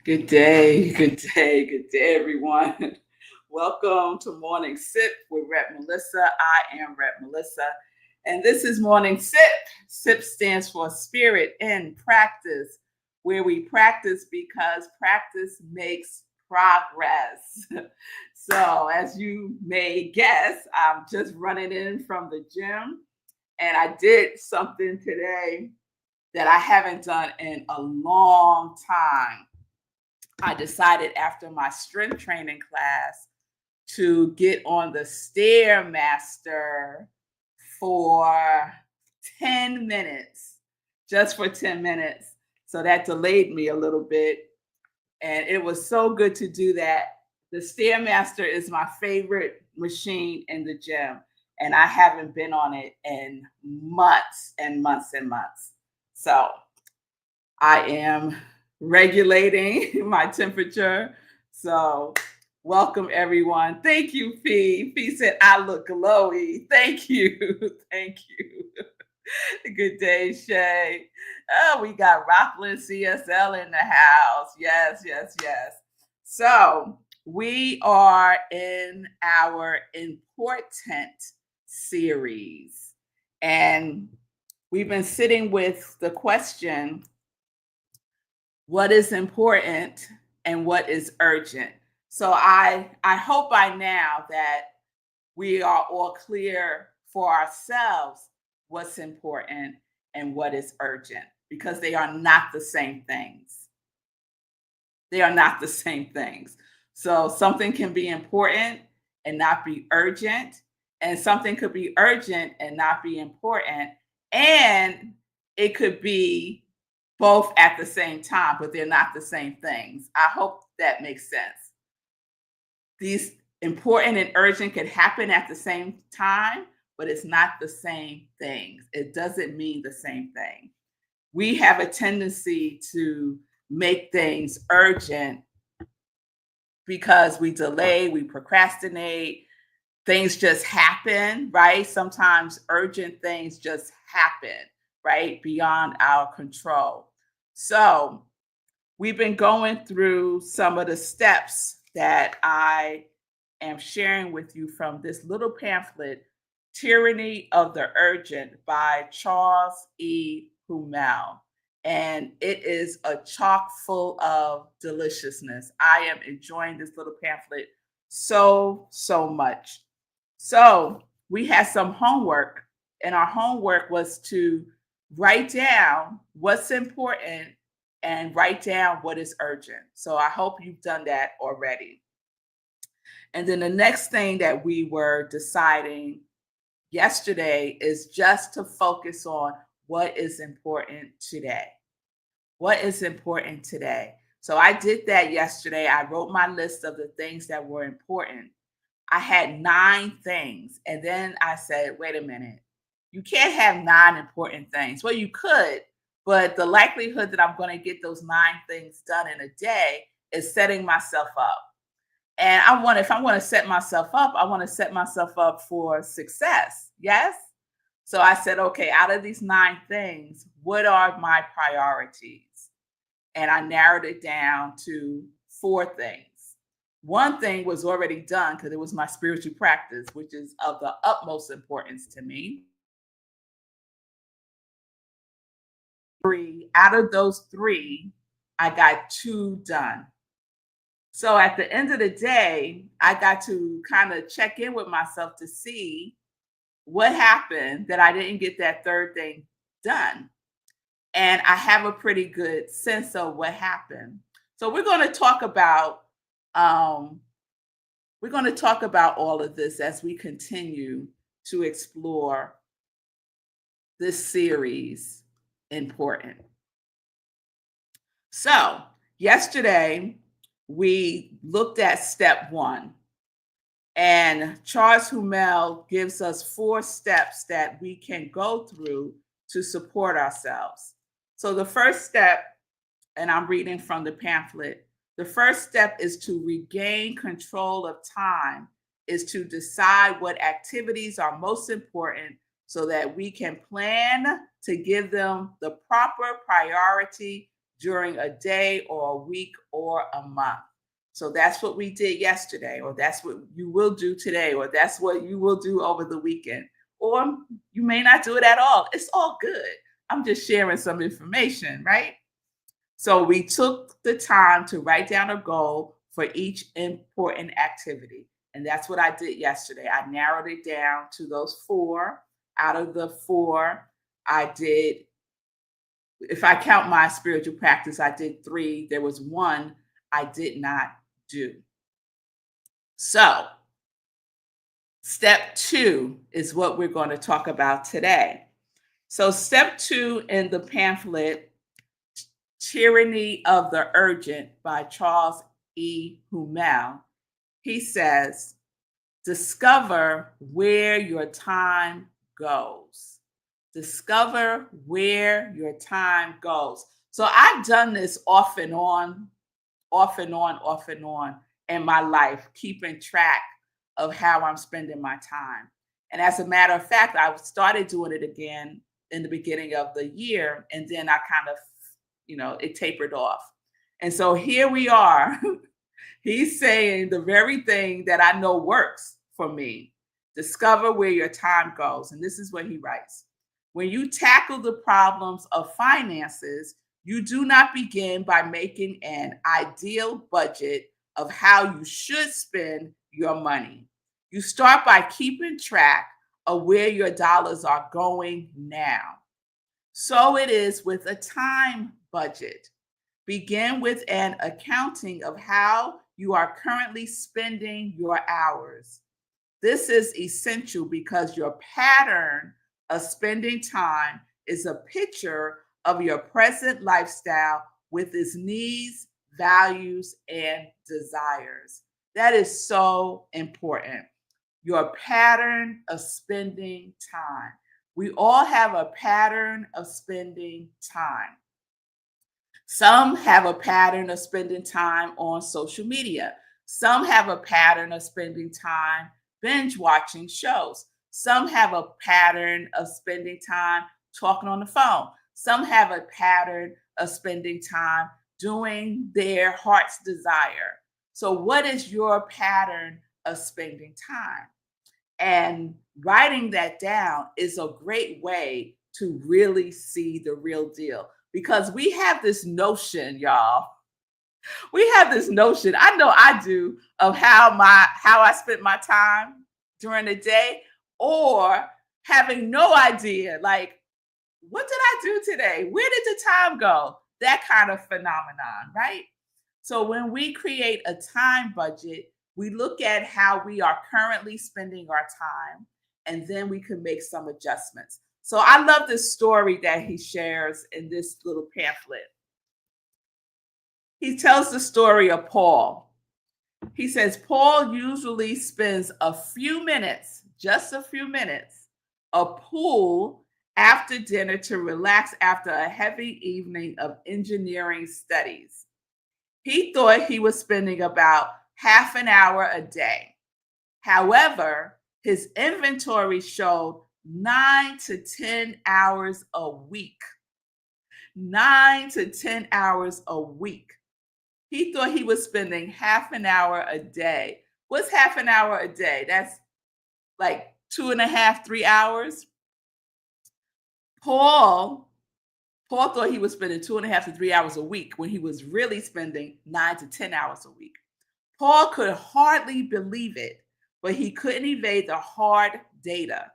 Good day, good day, good day, everyone. Welcome to Morning Sip with Rep Melissa. I am Rep Melissa, and this is Morning Sip. SIP stands for Spirit in Practice, where we practice because practice makes progress. So, as you may guess, I'm just running in from the gym, and I did something today that I haven't done in a long time. I decided after my strength training class to get on the Stairmaster for 10 minutes, just for 10 minutes. So that delayed me a little bit. And it was so good to do that. The Stairmaster is my favorite machine in the gym. And I haven't been on it in months and months and months. So I am regulating my temperature. So welcome everyone. Thank you, Fee. Fee said, I look glowy. Thank you. Thank you. Good day, Shay. Oh, we got Rockland CSL in the house. Yes, yes, yes. So we are in our important series. And we've been sitting with the question, what is important and what is urgent. So I hope by now that we are all clear for ourselves what's important and what is urgent, because they are not the same things. They are not the same things. So something can be important and not be urgent, and something could be urgent and not be important, and it could be both at the same time, but they're not the same things. I hope that makes sense. These important and urgent can happen at the same time, but it's not the same things. It doesn't mean the same thing. We have a tendency to make things urgent because we delay, we procrastinate, things just happen, right? Sometimes urgent things just happen, right? Beyond our control. So we've been going through some of the steps that I am sharing with you from this little pamphlet, Tyranny of the Urgent by Charles E. Hummel. And it is a chock full of deliciousness. I am enjoying this little pamphlet so much. So we had some homework, and our homework was to write down what's important and write down what is urgent. So I hope you've done that already. And then the next thing that we were deciding yesterday is just to focus on what is important today. What is important today? So I did that yesterday. I wrote my list of the things that were important. I had 9 things. And then I said, wait a minute, you can't have 9 important things. Well, you could, but the likelihood that I'm going to get those 9 things done in a day is setting myself up. And if I want to set myself up, I want to set myself up for success. Yes. So I said, okay, out of these 9 things, what are my priorities? And I narrowed it down to 4 things. One thing was already done because it was my spiritual practice, which is of the utmost importance to me. 3 out of those 3, I got 2 done. So at the end of the day, I got to kind of check in with myself to see what happened that I didn't get that 3rd thing done. And I have a pretty good sense of what happened. So we're going to talk about all of this as we continue to explore this series, Important. So yesterday we looked at step 1. And Charles Hummel gives us 4 steps that we can go through to support ourselves. So the first step, and I'm reading from the pamphlet, the first step is to regain control of time, is to decide what activities are most important so that we can plan to give them the proper priority during a day or a week or a month. So that's what we did yesterday, or that's what you will do today, or that's what you will do over the weekend. Or you may not do it at all. It's all good. I'm just sharing some information, right? So we took the time to write down a goal for each important activity. And that's what I did yesterday. I narrowed it down to those 4. Out of the 4, I did, if I count my spiritual practice, I did 3. There was 1 I did not do. So, step 2 is what we're going to talk about today. So, step 2 in the pamphlet, Tyranny of the Urgent by Charles E. Hummel, he says, discover where your time goes. Discover where your time goes. So I've done this off and on in my life, keeping track of how I'm spending my time. And as a matter of fact, I started doing it again in the beginning of the year, and then I kind of, it tapered off. And so here we are. He's saying the very thing that I know works for me. Discover where your time goes. And this is what he writes. When you tackle the problems of finances, you do not begin by making an ideal budget of how you should spend your money. You start by keeping track of where your dollars are going now. So it is with a time budget. Begin with an accounting of how you are currently spending your hours. This is essential because your pattern of spending time is a picture of your present lifestyle with its needs, values, and desires. That is so important. Your pattern of spending time. We all have a pattern of spending time. Some have a pattern of spending time on social media. Some have a pattern of spending time binge watching shows. Some have a pattern of spending time talking on the phone. Some have a pattern of spending time doing their heart's desire. So, what is your pattern of spending time? And writing that down is a great way to really see the real deal. Because we have this notion, y'all. We have this notion, I know I do, of how I spent my time during the day, or having no idea, like, what did I do today? Where did the time go? That kind of phenomenon, right? So when we create a time budget, we look at how we are currently spending our time, and then we can make some adjustments. So I love this story that he shares in this little pamphlet. He tells the story of Paul. He says, Paul usually spends a few minutes, just a few minutes, a pool after dinner to relax after a heavy evening of engineering studies. He thought he was spending about half an hour a day. However, his inventory showed 9 to 10 hours a week. 9 to 10 hours a week. He thought he was spending half an hour a day. What's half an hour a day? That's like 2.5, 3 hours. Paul thought he was spending 2.5 to 3 hours a week when he was really spending 9 to 10 hours a week. Paul could hardly believe it, but he couldn't evade the hard data.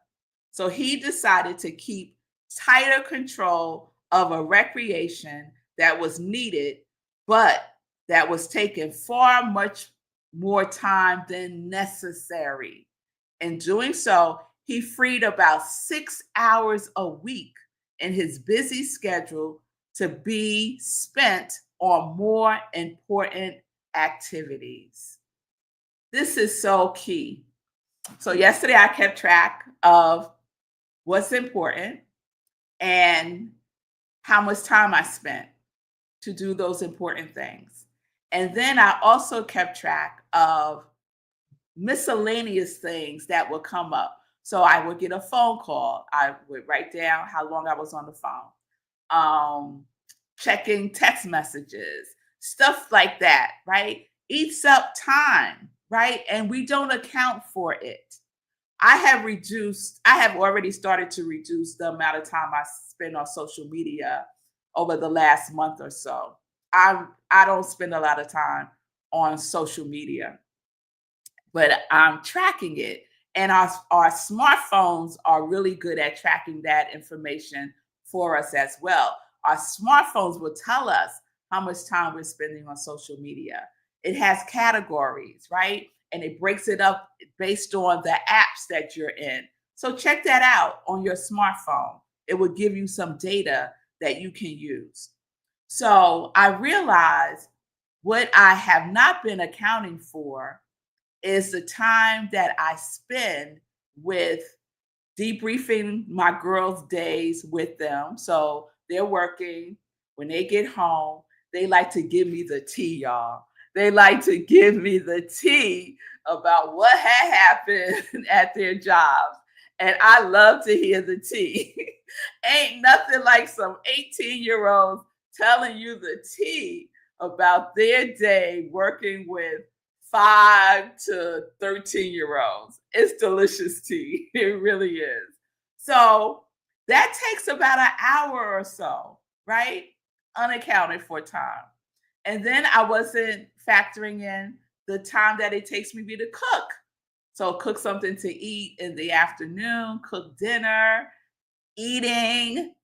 So he decided to keep tighter control of a recreation that was needed, but that was taking far much more time than necessary. In doing so, he freed about 6 hours a week in his busy schedule to be spent on more important activities. This is so key. So yesterday I kept track of what's important and how much time I spent to do those important things. And then I also kept track of miscellaneous things that would come up. So I would get a phone call. I would write down how long I was on the phone, checking text messages, stuff like that, right? Eats up time, right? And we don't account for it. I have already started to reduce the amount of time I spend on social media over the last month or so. I don't spend a lot of time on social media, but I'm tracking it. And our smartphones are really good at tracking that information for us as well. Our smartphones will tell us how much time we're spending on social media. It has categories, right? And it breaks it up based on the apps that you're in. So check that out on your smartphone. It will give you some data that you can use. So I realized what I have not been accounting for is the time that I spend with debriefing my girls' days with them. So they're working. When they get home, they like to give me the tea, y'all. They like to give me the tea about what had happened at their jobs. And I love to hear the tea. Ain't nothing like some 18-year-olds telling you the tea about their day working with 5 to 13-year-olds. It's delicious tea. It really is. So that takes about an hour or so, right? Unaccounted for time. And then I wasn't factoring in the time that it takes me to cook. So cook something to eat in the afternoon, cook dinner, eating.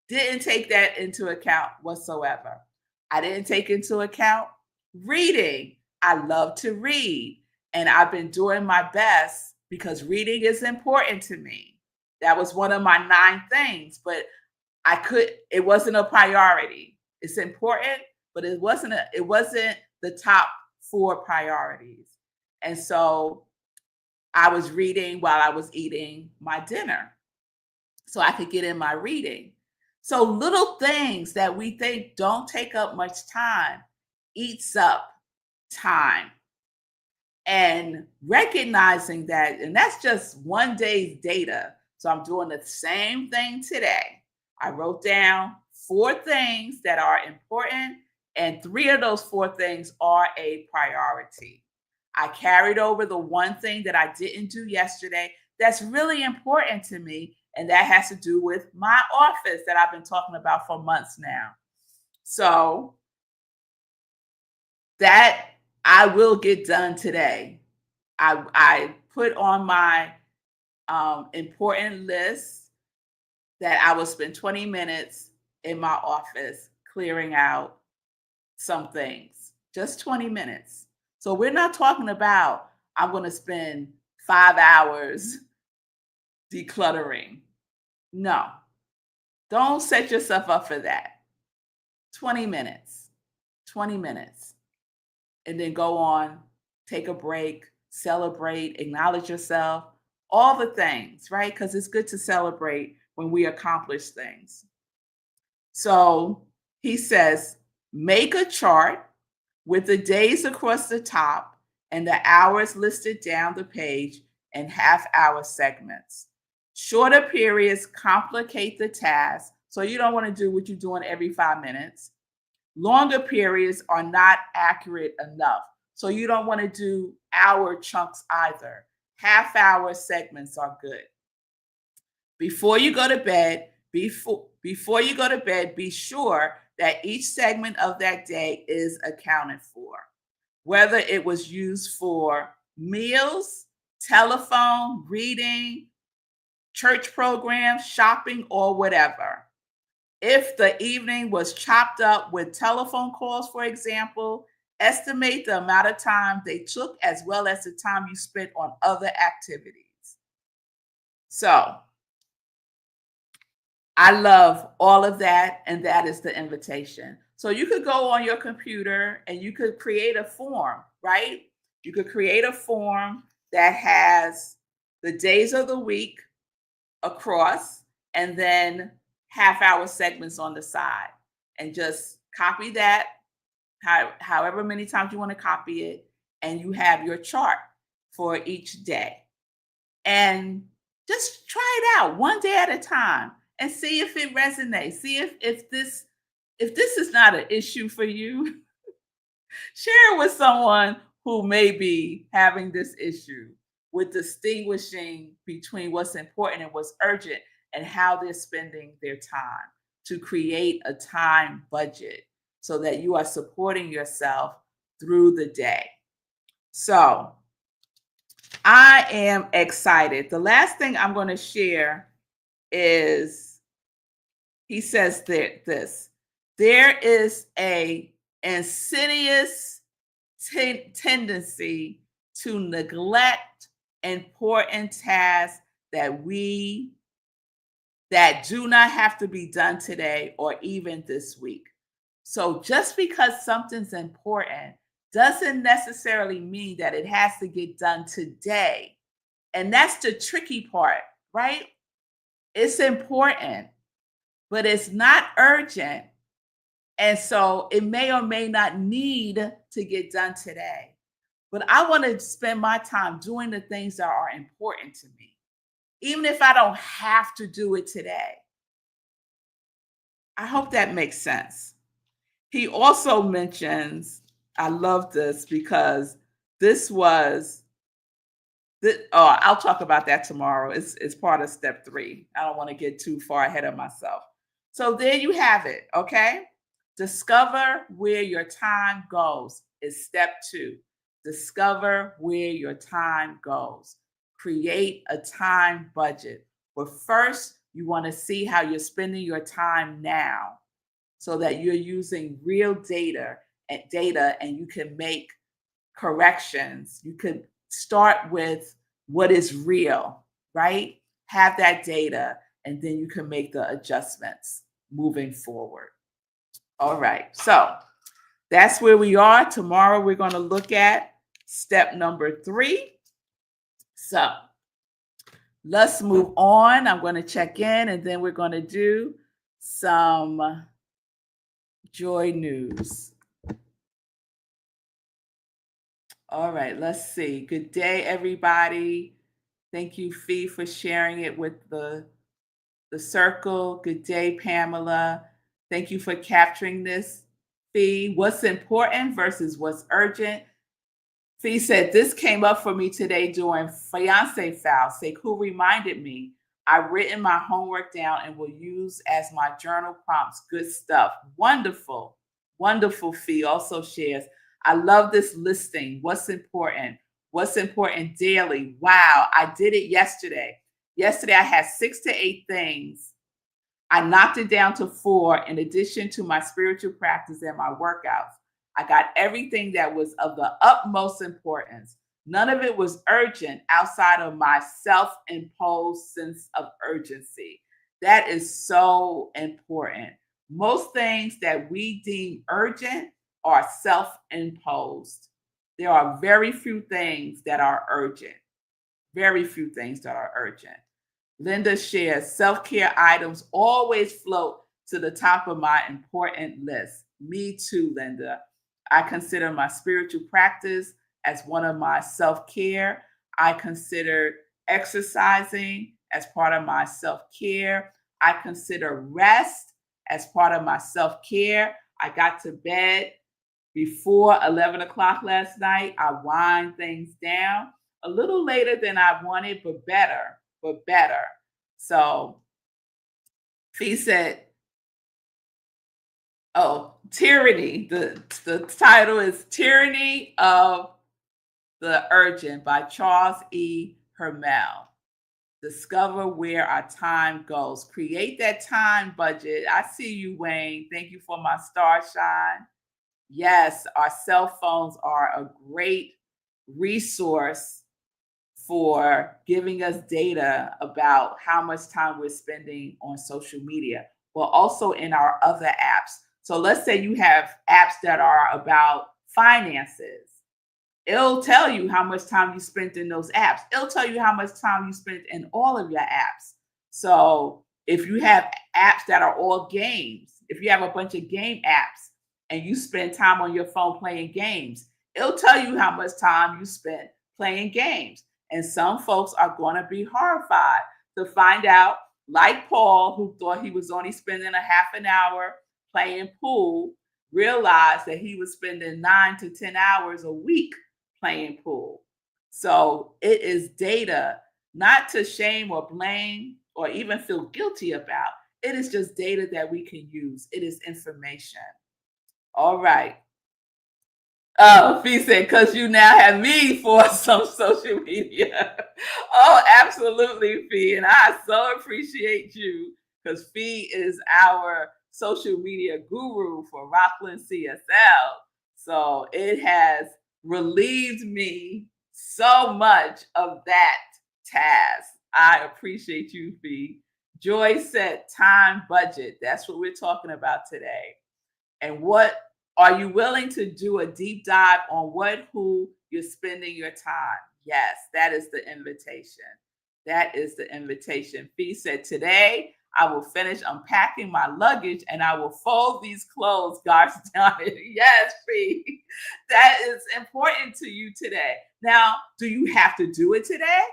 Didn't take that into account whatsoever. I didn't take into account reading. I love to read, and I've been doing my best because reading is important to me. That was one of my 9 things, but it wasn't a priority. It's important, but it wasn't the top 4 priorities. And so I was reading while I was eating my dinner so I could get in my reading. So little things that we think don't take up much time eats up time. And recognizing that, and that's just one day's data. So I'm doing the same thing today. I wrote down 4 things that are important, and 3 of those 4 things are a priority. I carried over the one thing that I didn't do yesterday that's really important to me, and that has to do with my office that I've been talking about for months now. So that I will get done today. I put on my important list that I will spend 20 minutes in my office clearing out some things, just 20 minutes. So we're not talking about I'm going to spend 5 hours decluttering. No, don't set yourself up for that. 20 minutes, 20 minutes, and then go on, take a break, celebrate, acknowledge yourself, all the things, right? Because it's good to celebrate when we accomplish things. So he says, make a chart with the days across the top and the hours listed down the page in half-hour segments. Shorter periods complicate the task, so you don't want to do what you're doing every 5 minutes. Longer periods are not accurate enough, so you don't want to do hour chunks either. Half-hour segments are good. Before you go to bed, be sure that each segment of that day is accounted for, whether it was used for meals, telephone, reading, church programs, shopping, or whatever. If the evening was chopped up with telephone calls, for example, estimate the amount of time they took as well as the time you spent on other activities. So I love all of that, and that is the invitation. So you could go on your computer and you could create a form, right? You could create a form that has the days of the week across, and then half-hour segments on the side. And just copy that however many times you want to copy it, and you have your chart for each day. And just try it out one day at a time and see if it resonates. See if this is not an issue for you, share it with someone who may be having this issue with distinguishing between what's important and what's urgent and how they're spending their time, to create a time budget so that you are supporting yourself through the day. So I am excited. The last thing I'm going to share is, he says this: there is a insidious tendency to neglect important tasks that do not have to be done today or even this week. So just because something's important doesn't necessarily mean that it has to get done today. And that's the tricky part, right? It's important, but it's not urgent. And so it may or may not need to get done today. But I want to spend my time doing the things that are important to me, even if I don't have to do it today. I hope that makes sense. He also mentions, I love this because I'll talk about that tomorrow. It's part of step 3. I don't want to get too far ahead of myself. So there you have it, okay? Discover where your time goes is step 2. Discover where your time goes. Create a time budget. But first, you want to see how you're spending your time now so that you're using real data and you can make corrections. You could start with what is real, right? Have that data, and then you can make the adjustments moving forward. All right, so that's where we are. Tomorrow, we're going to look at step number 3. So let's move on. I'm going to check in, and then we're going to do some joy news. All right, let's see. Good day, everybody. Thank you, Fee, for sharing it with the circle. Good day, Pamela. Thank you for capturing this, Fee. What's important versus what's urgent. Fee said, this came up for me today during fiance file. Sekou reminded me. I've written my homework down and will use as my journal prompts. Good stuff. Wonderful. Wonderful, Fee also shares. I love this listing. What's important? What's important daily? Wow, I did it yesterday. Yesterday, I had 6 to 8 things. I knocked it down to 4 in addition to my spiritual practice and my workouts. I got everything that was of the utmost importance. None of it was urgent outside of my self-imposed sense of urgency. That is so important. Most things that we deem urgent are self-imposed. There are very few things that are urgent. Very few things that are urgent. Linda shares, self-care items always float to the top of my important list. Me too, Linda. I consider my spiritual practice as one of my self-care. I consider exercising as part of my self-care. I consider rest as part of my self-care. I got to bed before 11 o'clock last night. I wind things down a little later than I wanted, but better. So Fee said, Tyranny. The title is Tyranny of the Urgent by Charles E. Hummel. Discover where our time goes. Create that time budget. I see you, Wayne. Thank you for my star shine. Yes, our cell phones are a great resource for giving us data about how much time we're spending on social media, but also in our other apps. So let's say you have apps that are about finances, It'll tell you how much time you spent in those apps. It'll tell you how much time you spent in all of your apps. So if you have apps that are all games, if you have a bunch of game apps and you spend time on your phone playing games, it'll tell you how much time you spent playing games. And some folks are going to be horrified to find out, like Paul, who thought he was only spending a half an hour playing pool, realized that he was spending 9 to 10 hours a week playing pool. So it is data, not to shame or blame or even feel guilty about. It is just data that we can use. It is information. All right. Oh, Fee said, because you now have me for some social media. Oh, absolutely, Fee. And I so appreciate you because Fee is our social media guru for Rockland CSL. So it has relieved me so much of that task. I appreciate you, Fee. Joy said time budget. That's what we're talking about today. And what are you willing to do a deep dive on who you're spending your time? Yes, that is the invitation. That is the invitation. Fee said, today I will finish unpacking my luggage and I will fold these clothes. God's done it. Yes, Fee. That is important to you today. Now, do you have to do it today?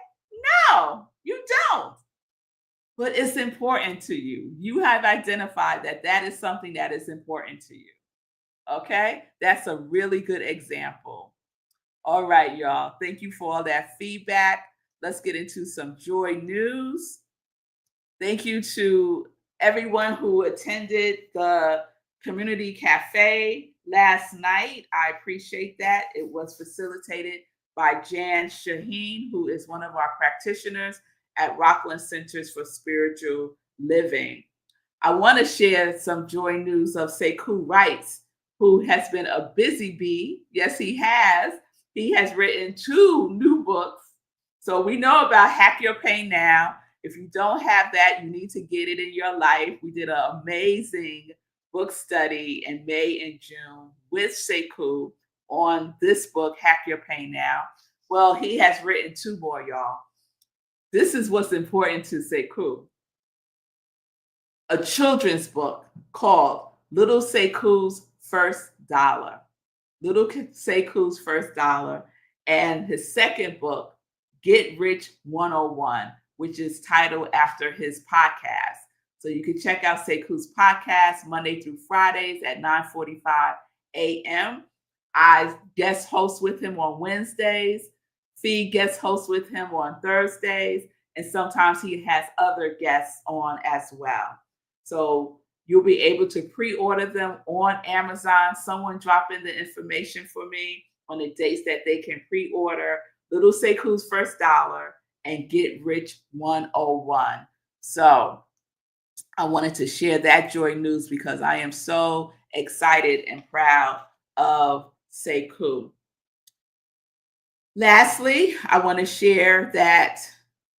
No, you don't. But it's important to you. You have identified that is something that is important to you. Okay, that's a really good example. All right, y'all. Thank you for all that feedback. Let's get into some joy news. Thank you to everyone who attended the community cafe last night. I appreciate that. It was facilitated by Jan Shaheen, who is one of our practitioners at Rockland Centers for Spiritual Living. I want to share some joy news of Sekou Wrights, who has been a busy bee. Yes, he has. He has written 2 new books. So we know about Hack Your Pain Now. If you don't have that, you need to get it in your life. We did an amazing book study in May and June with Sekou on this book, Hack Your Pain Now. Well, he has written 2 more, y'all. This is what's important to Sekou. A children's book called Little Sekou's First Dollar. Little Sekou's First Dollar. And his second book, Get Rich 101, which is titled after his podcast. So you can check out Sekou's podcast Monday through Fridays at 9:45 a.m. I guest host with him on Wednesdays. Fee guest host with him on Thursdays. And sometimes he has other guests on as well. So you'll be able to pre-order them on Amazon. Someone drop in the information for me on the dates that they can pre-order Little Sekou's First Dollar and Get Rich 101. So I wanted to share that joy news because I am so excited and proud of Sekou. Lastly, I want to share that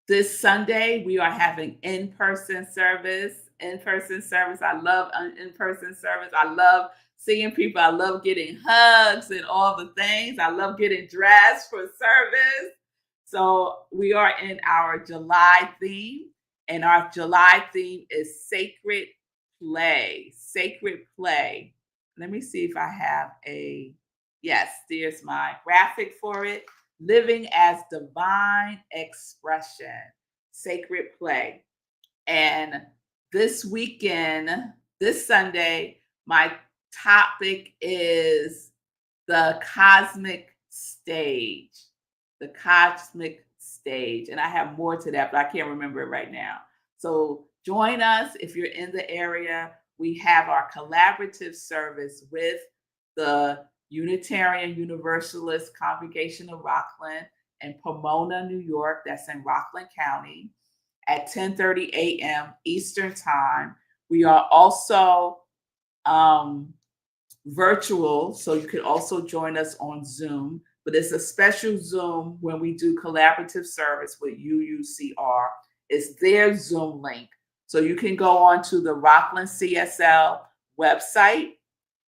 this Sunday we are having in-person service. I love in-person service. I love seeing people. I love getting hugs and all the things. I love getting dressed for service. So we are in our July theme, and our July theme is sacred play. Sacred play. Let me see if I have yes, there's my graphic for it. Living as divine expression. Sacred play. And this weekend, this Sunday, my topic is the cosmic stage. The cosmic stage. And I have more to that, but I can't remember it right now. So join us if you're in the area. We have our collaborative service with the Unitarian Universalist Congregation of Rockland in Pomona, New York. That's in Rockland County at 10:30 a.m. Eastern Time. We are also virtual, so you can also join us on Zoom. But it's a special Zoom when we do collaborative service with UUCR. It's their Zoom link. So you can go on to the Rockland CSL website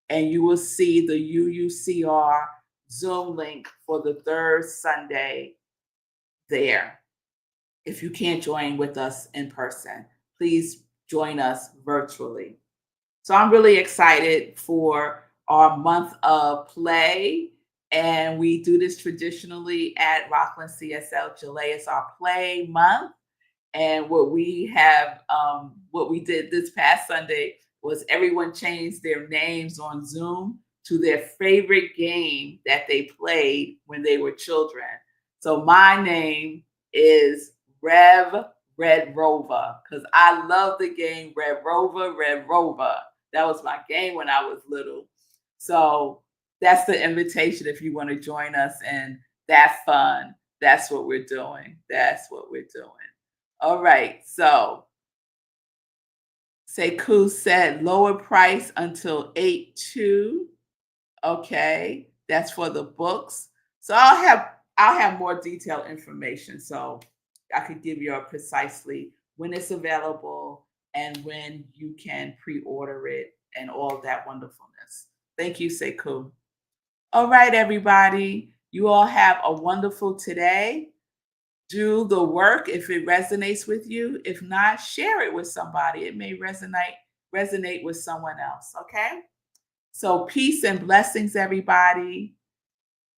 and you will see the UUCR Zoom link for the third Sunday there. If you can't join with us in person, please join us virtually. So I'm really excited for our month of play. And we do this traditionally at Rockland CSL. July is our play month. And what we did this past Sunday was everyone changed their names on Zoom to their favorite game that they played when they were children. So my name is Rev Red Rover because I love the game Red Rover, Red Rover. That was my game when I was little. So that's the invitation if you want to join us in that fun. That's what we're doing. That's what we're doing. All right. So Sekou said lower price until 8/2. Okay. That's for the books. So I'll have more detailed information. So I could give you precisely when it's available and when you can pre-order it and all that wonderfulness. Thank you, Sekou. All right, everybody. You all have a wonderful today. Do the work if it resonates with you. If not, share it with somebody. It may resonate with someone else. Okay. So peace and blessings, everybody.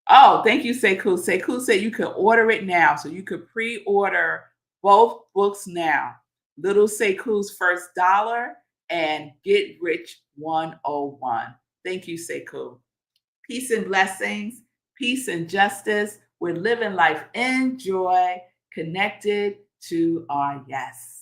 Oh, thank you, Sekou. Sekou said you could order it now. So you could pre-order both books now. Little Sekou's First Dollar and Get Rich 101. Thank you, Sekou. Peace and blessings, peace and justice. We're living life in joy, connected to our yes.